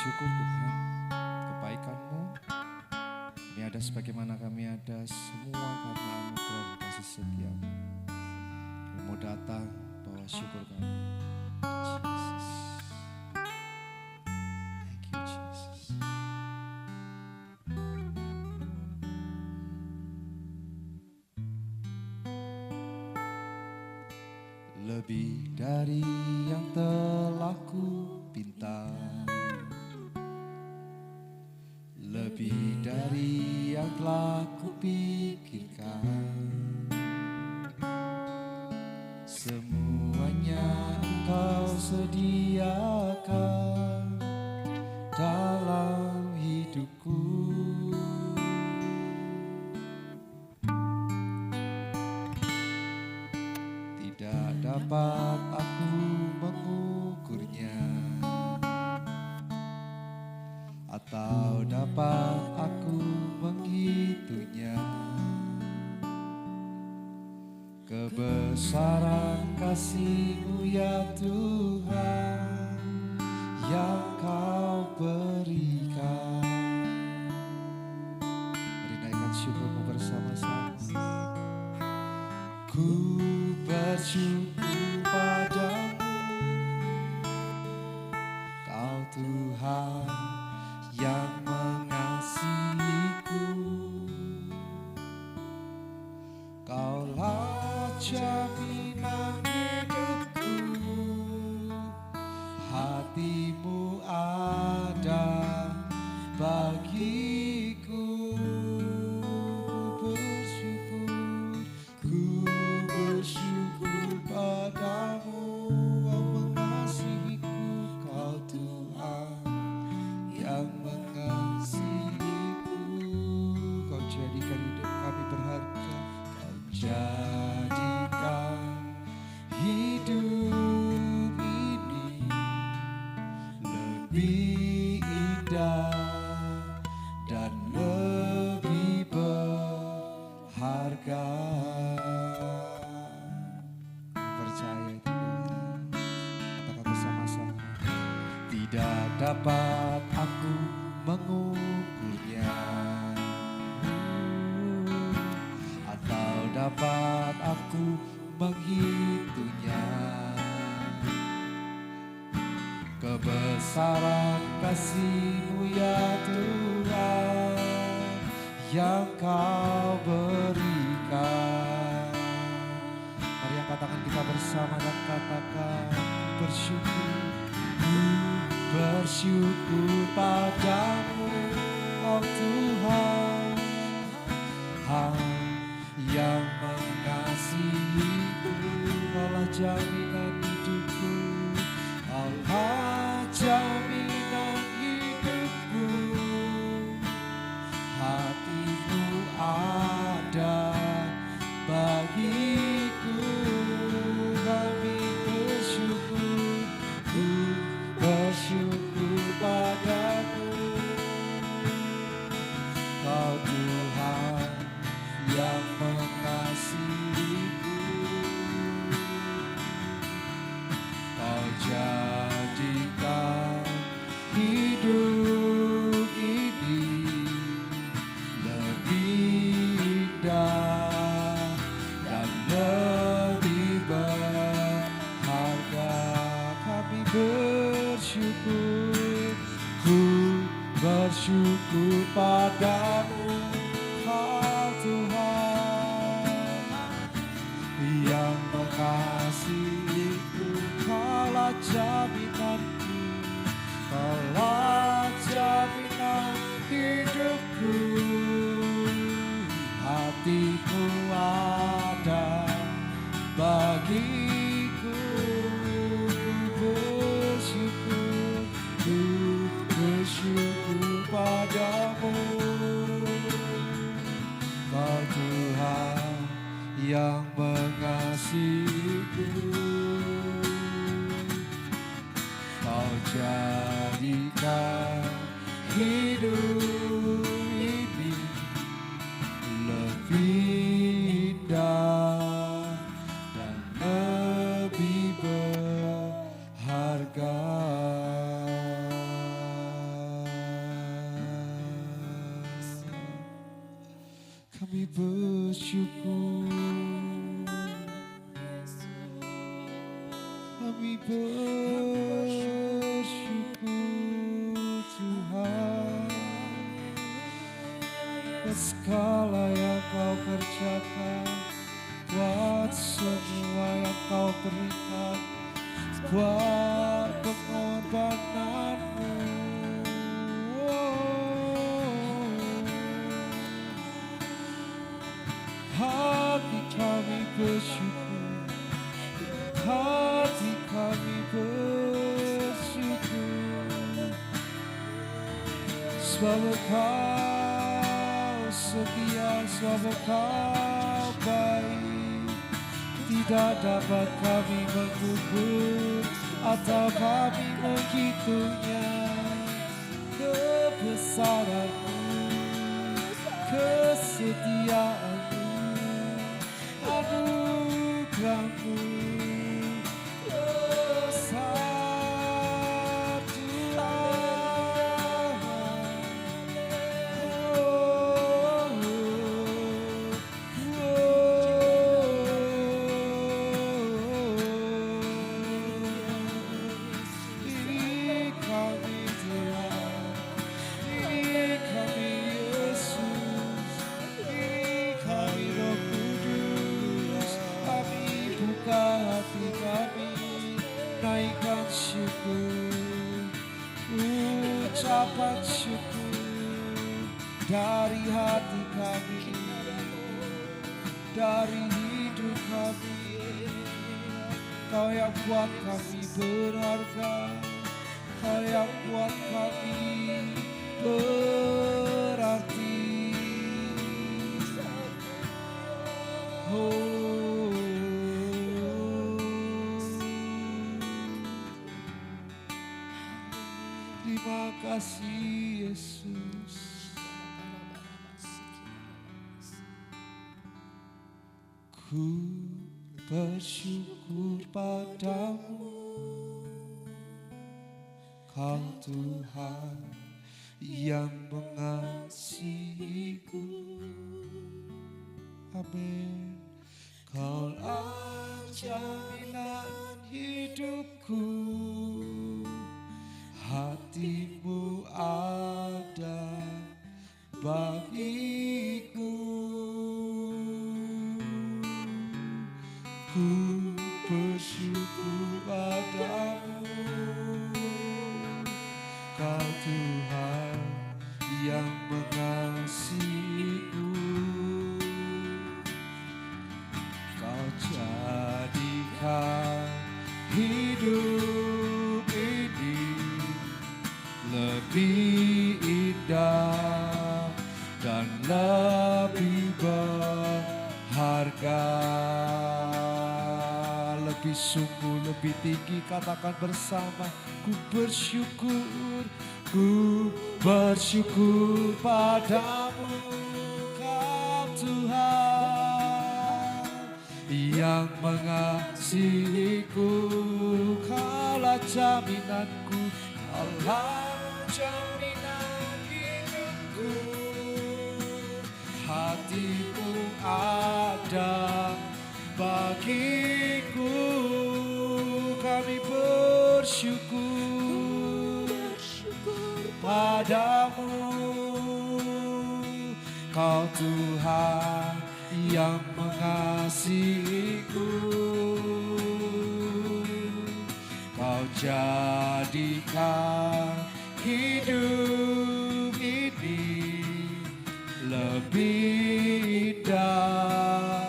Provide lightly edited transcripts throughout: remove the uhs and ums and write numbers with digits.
bersyukur Tuhan, kebaikan-Mu. Kami ada sebagaimana kami ada, semua karena anugerah dan kasih setia-Mu. Kami mau datang bawa syukur kami. Jesus. Thank you Jesus. Lebih dari yang telah ku pinta, lebih dari yang telah ku pikirkan, semuanya Engkau sediakan dalam hidupku. Tidak dapat aku mengukurnya, atau dapat aku menghitungnya. Kebesaran kasih-Mu ya Tuhan yang Kau berikan. Mari naikkan syukur-Mu bersama-sama. Ku bersyukur padamu, Kau Tuhan yang mengasihiku. Kaulah jaminan hidupku, hati-Mu ada bagiku. Ku bersyukur padamu, Kau mengasihiku. Kau Tuhan yang mengasihiku. Kau jadikan hidup kami berharga. Kau jadikan hidup ini lebih indah dan lebih berharga. Percaya itu, katakan bersama-sama. Tidak dapat aku mengukurnya, atau dapat aku menghitungnya. Kebesaran kasih-Mu ya Tuhan yang Kau berikan. Mari angkat kita bersama dan katakan bersyukur. Bersyukur padamu, oh Tuhan, yang mengasihiku. Kaulah jaminan hidupku, Kaulah jaminan hidupku. Hati-Mu ada bagiku. Kami bersyukur, bersyukur padamu, Kau Tuhan yang mengasihiku. Kau jadikan hidup ini lebih indah dan lebih berharga. Kami bersyukur, ku bersyukur padamu, Kau Tuhan yang mengasihiku. Kaulah jaminanku, Kaulah jaminan hidupku. Hati-Mu ada bagiku. Ku bersyukur padamu, Kau Tuhan yang mengasihiku. Kau jadikan hidup ini lebih indah dan lebih berharga. bersyukur, kami bersyukur Tuhan, buat segala yang Kau kerjakan, buat semua yang Kau berikan, buat pengorbanan-Mu. Hati kami bersyukur, hati kami bersyukur, sebab Kau setia, sebab Kau baik. Tidak dapat kami mengukur atau kami menghitungnya, kebesaran-Mu, kesetiaan-Mu, anugerah-Mu besar Tuhan. Ini kami Tuhan, ini kami Yesus, ini kami Roh Kudus. Kami buka hati kami, naikkan syukur, ucapan syukur dari hati kami, dari hidup kami. Kau yang buat kami berharga, Kau yang buat kami berarti. Oh, terima kasih Yesus. Ku bersyukur padamu, Kau Tuhan yang mengasihiku. Amin. Kaulah jaminan hidupku, hati-Mu ada bagiku. Ku bersyukur padamu, Kau Tuhan yang mengasihiku. Kau jadikan hidup ini lebih indah dan lebih berharga. Lebih sungguh, lebih tinggi, katakan bersama. Ku bersyukur, ku bersyukur padamu, Kau Tuhan yang mengasihiku. Kaulah jaminanku, Kaulah jaminan hidupku, hati-Mu ada bagiku. Kami bersyukur padamu, Kau Tuhan yang mengasihiku. Kau jadikan hidup ini lebih indah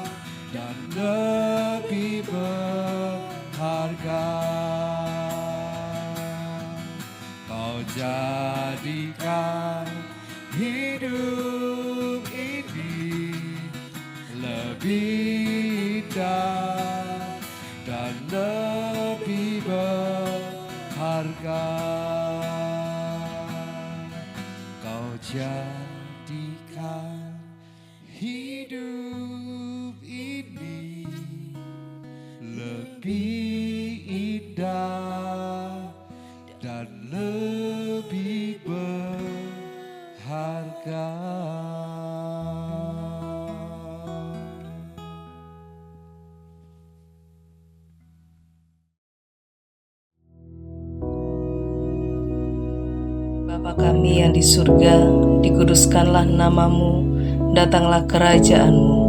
dan lebih berharga. Kau jadikan hidup ini lebih indah dan lebih berharga. Kau jadikan hidup ini lebih indah dan lebih berharga. Bapa kami yang di surga, dikuduskanlah namamu, datanglah kerajaan-Mu,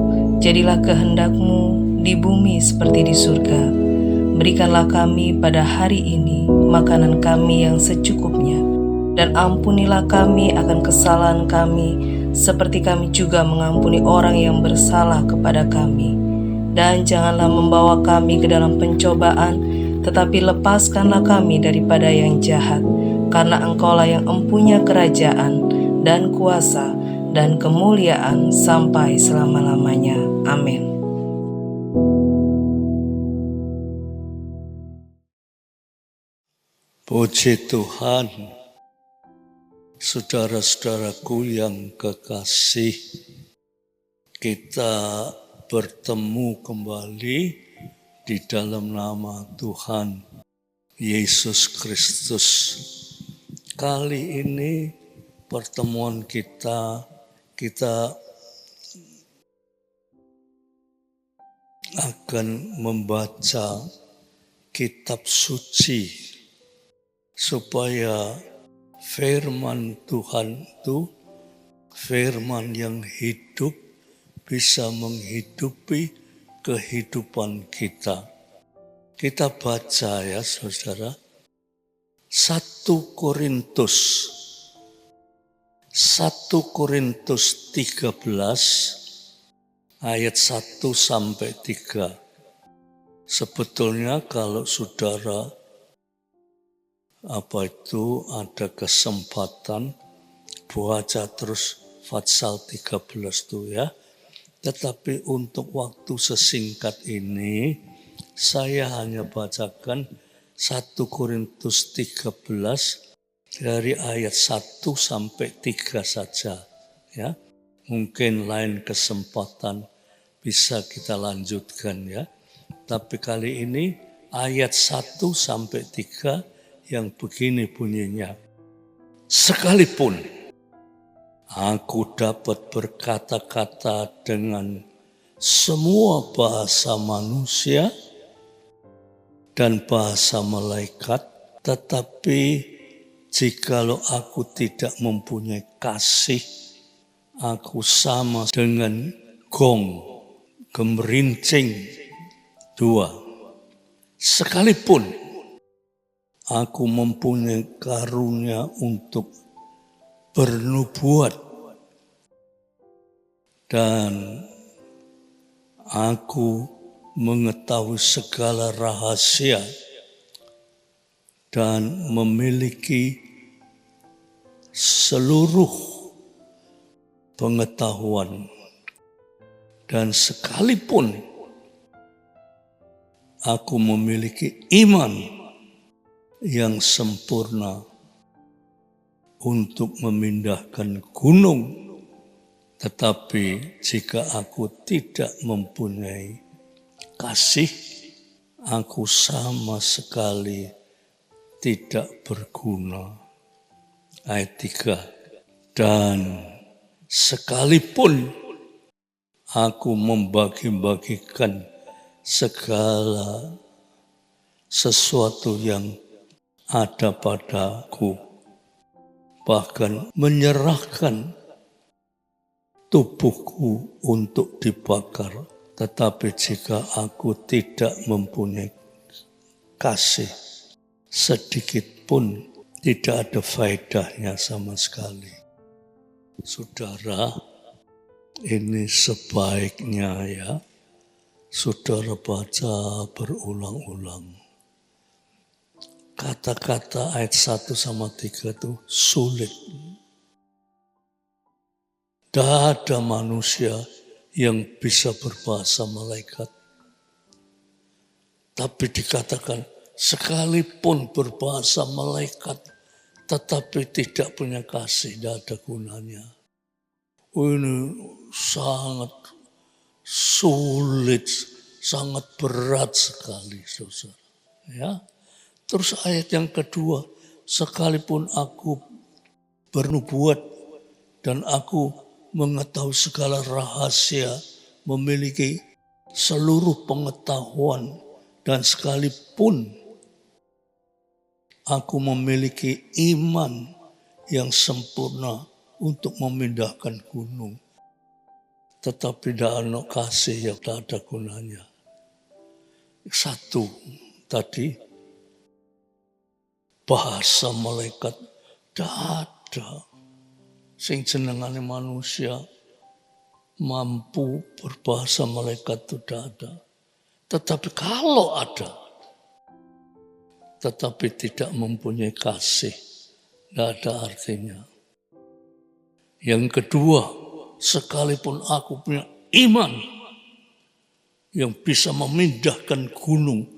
jadilah kehendak-Mu di bumi seperti di surga. Berikanlah kami pada hari ini makanan kami yang secukupnya, dan ampunilah kami akan kesalahan kami, seperti kami juga mengampuni orang yang bersalah kepada kami. Dan janganlah membawa kami ke dalam pencobaan, tetapi lepaskanlah kami daripada yang jahat. Karena Engkaulah yang empunya kerajaan dan kuasa dan kemuliaan sampai selama-lamanya. Amin. Puji Tuhan, saudara-saudaraku yang kekasih, kita bertemu kembali di dalam nama Tuhan Yesus Kristus. Kali ini pertemuan kita akan membaca kitab suci supaya firman Tuhan itu firman yang hidup bisa menghidupi kehidupan kita. Kita baca ya saudara, 1 Korintus 13 ayat 1 sampai 3. Sebetulnya kalau saudara ada kesempatan baca terus Fatsal 13 itu ya. Tetapi untuk waktu sesingkat ini saya hanya bacakan 1 Korintus 13 dari ayat 1 sampai 3 saja ya. Mungkin lain kesempatan bisa kita lanjutkan ya. Tapi kali ini ayat 1 sampai 3 yang begini bunyinya. Sekalipun aku dapat berkata-kata dengan semua bahasa manusia dan bahasa malaikat, tetapi jikalau aku tidak mempunyai kasih, aku sama dengan gong, gemerincing 2. Sekalipun aku mempunyai karunia untuk bernubuat dan aku mengetahui segala rahasia dan memiliki seluruh pengetahuan, dan sekalipun aku memiliki iman yang sempurna untuk memindahkan gunung, tetapi jika aku tidak mempunyai kasih, aku sama sekali tidak berguna. Ayat 3. Dan sekalipun aku membagi-bagikan segala sesuatu yang ada padaku, bahkan menyerahkan tubuhku untuk dibakar, tetapi jika aku tidak mempunyai kasih, sedikit pun tidak ada faedahnya sama sekali. Saudara, ini sebaiknya ya, saudara baca berulang-ulang. Kata-kata ayat 1 sama 3 itu sulit. Tidak ada manusia yang bisa berbahasa malaikat. Tapi dikatakan, sekalipun berbahasa malaikat, tetapi tidak punya kasih, tidak ada gunanya. Ini sangat sulit, sangat berat sekali, saudara. Ya. Terus ayat yang kedua, sekalipun aku bernubuat dan aku mengetahui segala rahasia, memiliki seluruh pengetahuan, dan sekalipun aku memiliki iman yang sempurna untuk memindahkan gunung. Tetapi tidak ada kasih yang tidak ada gunanya. Satu tadi, bahasa malaikat tidak ada. Sing jenengane manusia mampu berbahasa malaikat itu tidak ada. Tetapi kalau ada, tetapi tidak mempunyai kasih, tidak ada artinya. Yang kedua, sekalipun aku punya iman yang bisa memindahkan gunung,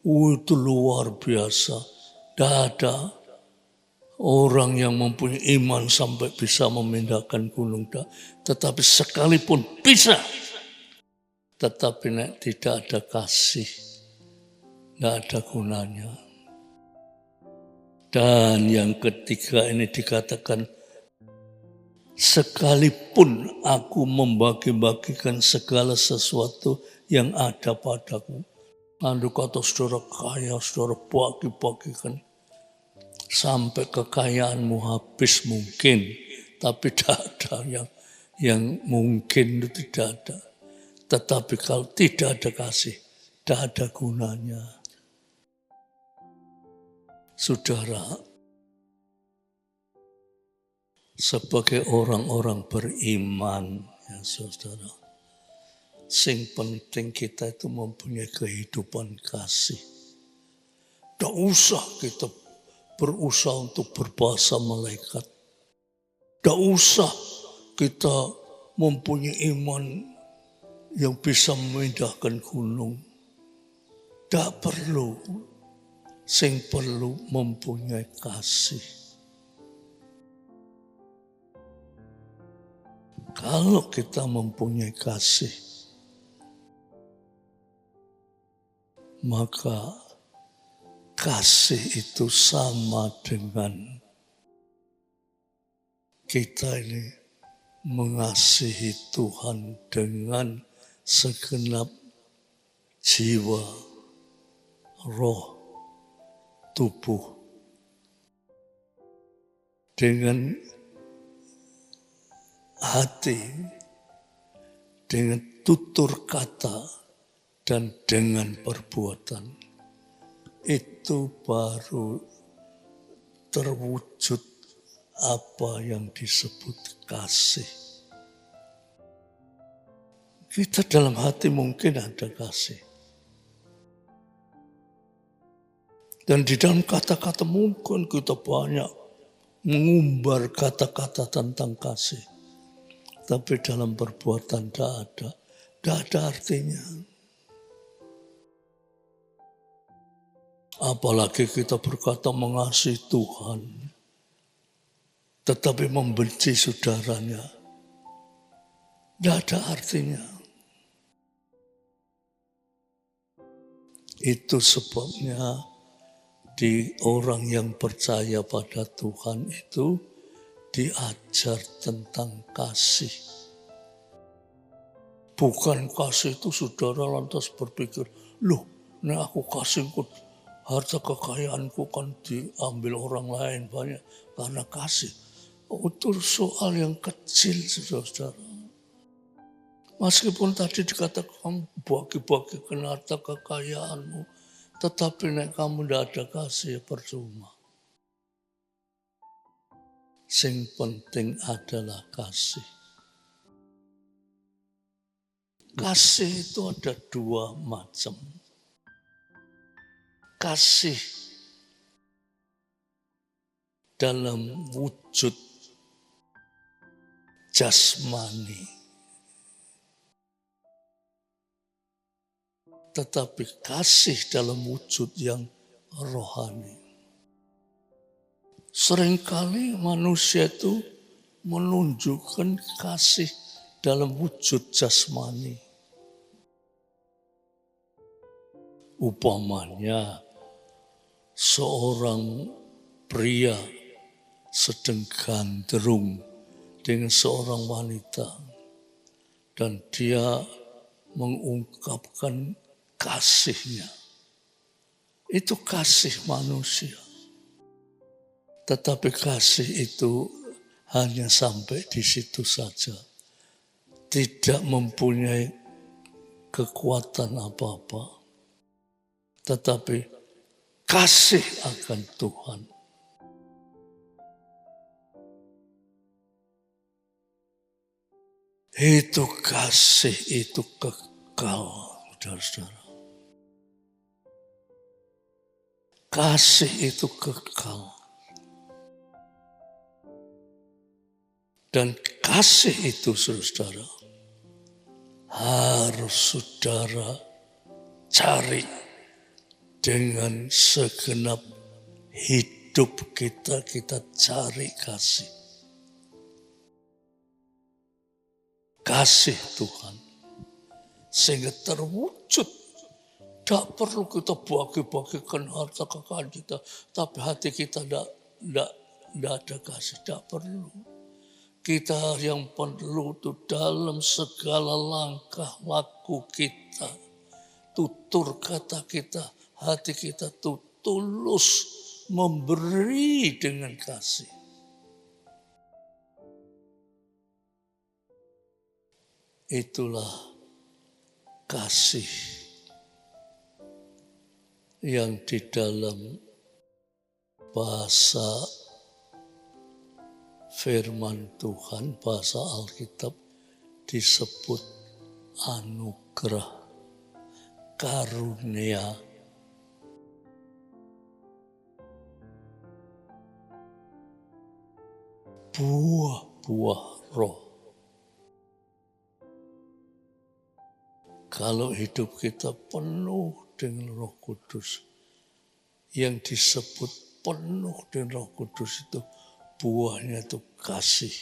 itu luar biasa. Tidak ada orang yang mempunyai iman sampai bisa memindahkan gunung. Tetapi sekalipun bisa, tetapi tidak ada kasih, tidak ada gunanya. Dan yang ketiga ini dikatakan, sekalipun aku membagi-bagikan segala sesuatu yang ada padaku. Andai kata saudara kaya, saudara bagi-bagikan sampai kekayaanmu habis mungkin. Tapi tidak ada yang mungkin itu tidak ada. Tetapi kalau tidak ada kasih, tidak ada gunanya. Saudara, sebagai orang-orang beriman, ya saudara, sing penting kita itu mempunyai kehidupan kasih. Tidak usah kita berusaha untuk berbahasa malaikat. Tidak usah kita mempunyai iman yang bisa memindahkan gunung. Tidak perlu. Sing perlu mempunyai kasih. Kalau kita mempunyai kasih, maka kasih itu sama dengan kita ini mengasihi Tuhan dengan segenap jiwa, roh, tubuh. Dengan hati, dengan tutur kata, dan dengan perbuatan. Itu baru terwujud apa yang disebut kasih. Kita dalam hati mungkin ada kasih. Dan di dalam kata-kata mungkin kita banyak mengumbar kata-kata tentang kasih. Tapi dalam perbuatan tidak ada artinya. Apalagi kita berkata mengasihi Tuhan, tetapi membenci saudaranya. Tidak ada artinya. Itu sebabnya di orang yang percaya pada Tuhan itu diajar tentang kasih. Bukan kasih itu saudara lantas berpikir, loh, nah aku kasih harta kekayaanku kan diambil orang lain banyak karena kasih. Itu soal yang kecil, saudara-saudara. Meskipun tadi dikatakan bagi-bagikan harta kekayaanmu, tetapi nek kamu tidak ada kasih, percuma. Sing penting adalah kasih. Kasih itu ada dua macam. Kasih dalam wujud jasmani. Tetapi kasih dalam wujud yang rohani. Seringkali manusia itu menunjukkan kasih dalam wujud jasmani. Upamanya seorang pria sedang gandrung dengan seorang wanita dan dia mengungkapkan kasihnya. Itu kasih manusia. Tetapi kasih itu hanya sampai di situ saja. Tidak mempunyai kekuatan apa-apa. Tetapi kasih akan Tuhan. Itu kasih itu kekal, saudara-saudara. Kasih itu kekal. Dan kasih itu, saudara, harus saudara cari dengan segenap hidup kita cari kasih. Kasih Tuhan. Sehingga terwujud. Tidak perlu kita bagi-bagikan harta kekayaan kita. Tapi hati kita tidak ada kasih. Tidak perlu. Kita yang perlu itu dalam segala langkah laku kita. Tutur kata kita. Hati kita itu tulus memberi dengan kasih. Itulah kasih yang di dalam bahasa firman Tuhan, bahasa Alkitab disebut anugerah, karunia. Buah-buah roh. Kalau hidup kita penuh dengan Roh Kudus, yang disebut penuh dengan Roh Kudus itu buahnya itu kasih,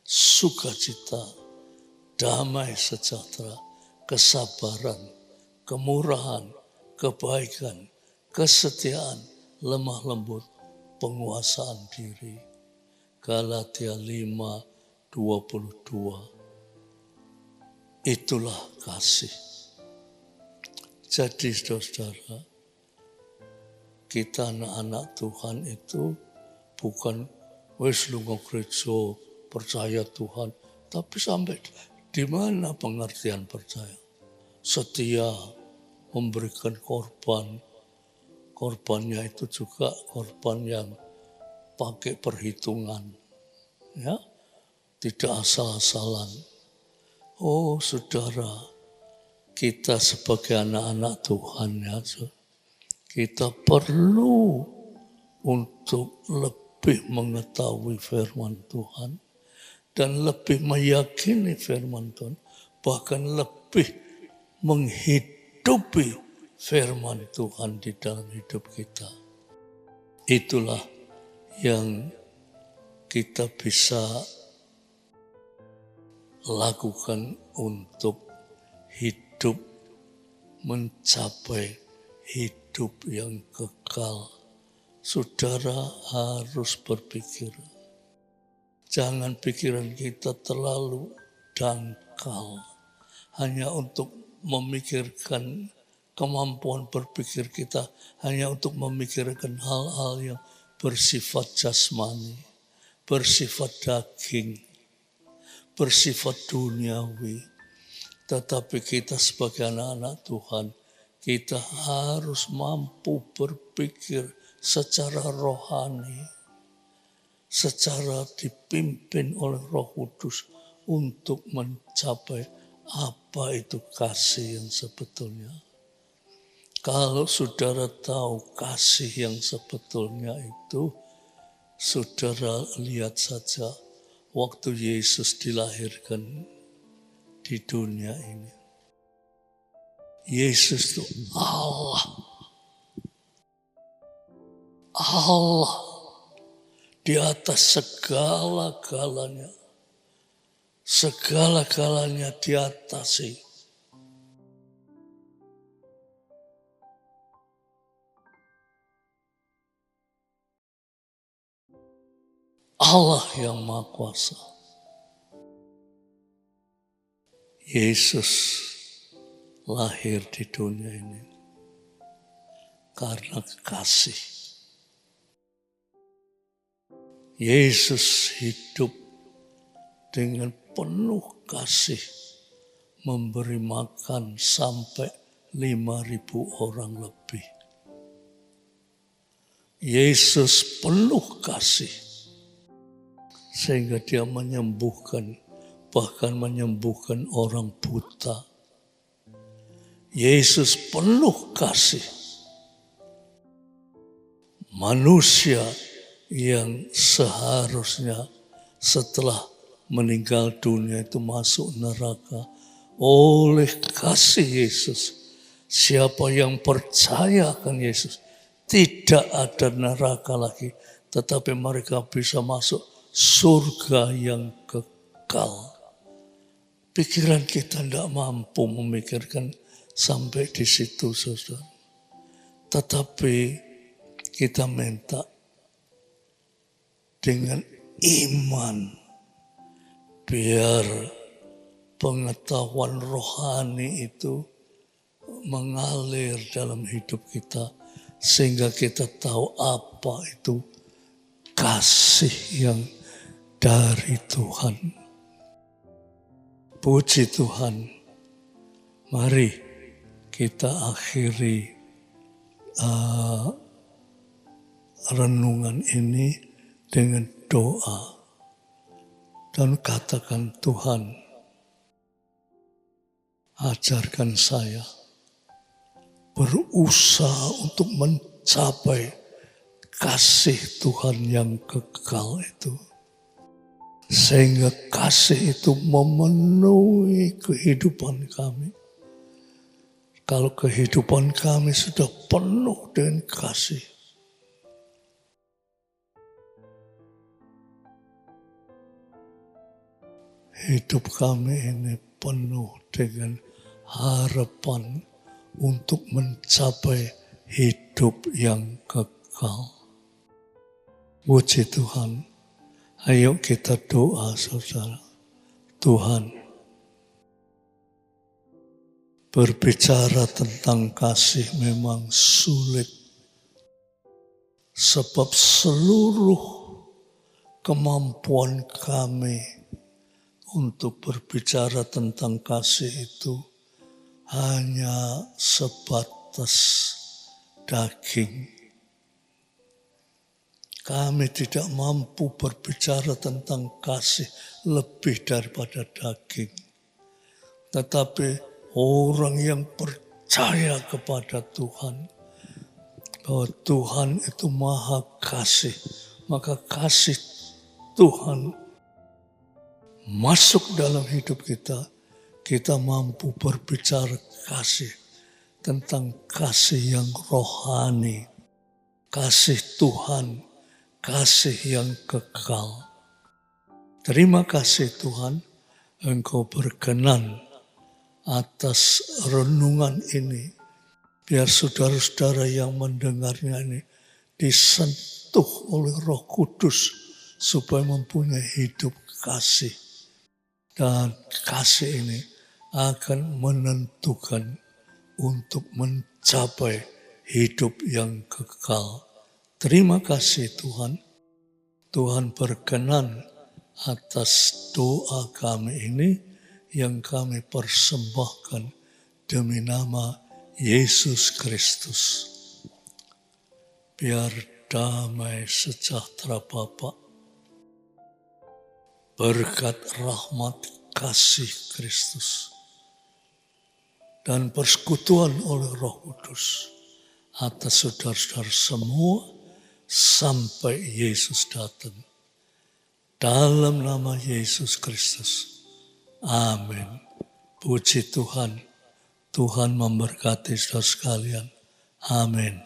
sukacita, damai sejahtera, kesabaran, kemurahan, kebaikan, kesetiaan, lemah lembut, penguasaan diri. Galatia 5:22. Itulah kasih. Jadi saudara, kita anak-anak Tuhan itu bukan wis lunga gereja percaya Tuhan, tapi sampai di mana pengertian percaya? Setia memberikan korban. Korbannya itu juga korban yang pakai perhitungan. Ya, tidak asal-asalan. Oh saudara, kita sebagai anak-anak Tuhan ya, kita perlu untuk lebih mengetahui firman Tuhan dan lebih meyakini firman Tuhan, bahkan lebih menghidupi firman Tuhan di dalam hidup kita. Itulah yang kita bisa lakukan untuk hidup mencapai hidup yang kekal. Saudara harus berpikir. Jangan pikiran kita terlalu dangkal. Hanya untuk memikirkan kemampuan berpikir kita. Hanya untuk memikirkan hal-hal yang bersifat jasmani. Bersifat daging. Bersifat duniawi. Tetapi kita sebagai anak-anak Tuhan, kita harus mampu berpikir secara rohani, secara dipimpin oleh Roh Kudus untuk mencapai apa itu kasih yang sebetulnya. Kalau saudara tahu kasih yang sebetulnya itu, saudara lihat saja waktu Yesus dilahirkan di dunia ini. Yesus itu Allah. Allah di atas segala-galanya. Segala-galanya diatasi. Allah yang Maha Kuasa. Yesus lahir di dunia ini karena kasih. Yesus hidup dengan penuh kasih, memberi makan sampai 5.000 orang lebih. Yesus penuh kasih, sehingga dia menyembuhkan, bahkan menyembuhkan orang buta. Yesus penuh kasih. Manusia yang seharusnya setelah meninggal dunia itu masuk neraka, oleh kasih Yesus, siapa yang percaya akan Yesus, tidak ada neraka lagi, tetapi mereka bisa masuk surga yang kekal. Pikiran kita tidak mampu memikirkan sampai di situ, saudara. Tetapi kita minta dengan iman, biar pengetahuan rohani itu mengalir dalam hidup kita, sehingga kita tahu apa itu kasih yang dari Tuhan. Puji Tuhan. Mari kita akhiri renungan ini dengan doa dan katakan, Tuhan, ajarkan saya berusaha untuk mencapai kasih Tuhan yang kekal itu. Sehingga kasih itu memenuhi kehidupan kami. Kalau kehidupan kami sudah penuh dengan kasih, hidup kami ini penuh dengan harapan untuk mencapai hidup yang kekal. Puji Tuhan. Ayo kita doa, saudara. Tuhan, berbicara tentang kasih memang sulit. Sebab seluruh kemampuan kami untuk berbicara tentang kasih itu hanya sebatas daging. Kami tidak mampu berbicara tentang kasih lebih daripada daging. Tetapi orang yang percaya kepada Tuhan, bahwa Tuhan itu maha kasih, maka kasih Tuhan masuk dalam hidup kita. Kita mampu berbicara kasih, tentang kasih yang rohani, kasih Tuhan, kasih yang kekal. Terima kasih Tuhan, Engkau berkenan atas renungan ini. Biar saudara-saudara yang mendengarnya ini disentuh oleh Roh Kudus supaya mempunyai hidup kasih. Dan kasih ini akan menentukan untuk mencapai hidup yang kekal. Terima kasih Tuhan. Tuhan berkenan atas doa kami ini yang kami persembahkan demi nama Yesus Kristus. Biar damai sejahtera Bapa, berkat rahmat kasih Kristus, dan persekutuan oleh Roh Kudus atas saudara-saudara semua sampai Yesus datang. Dalam nama Yesus Kristus. Amin. Puji Tuhan. Tuhan memberkati saudara sekalian. Amin.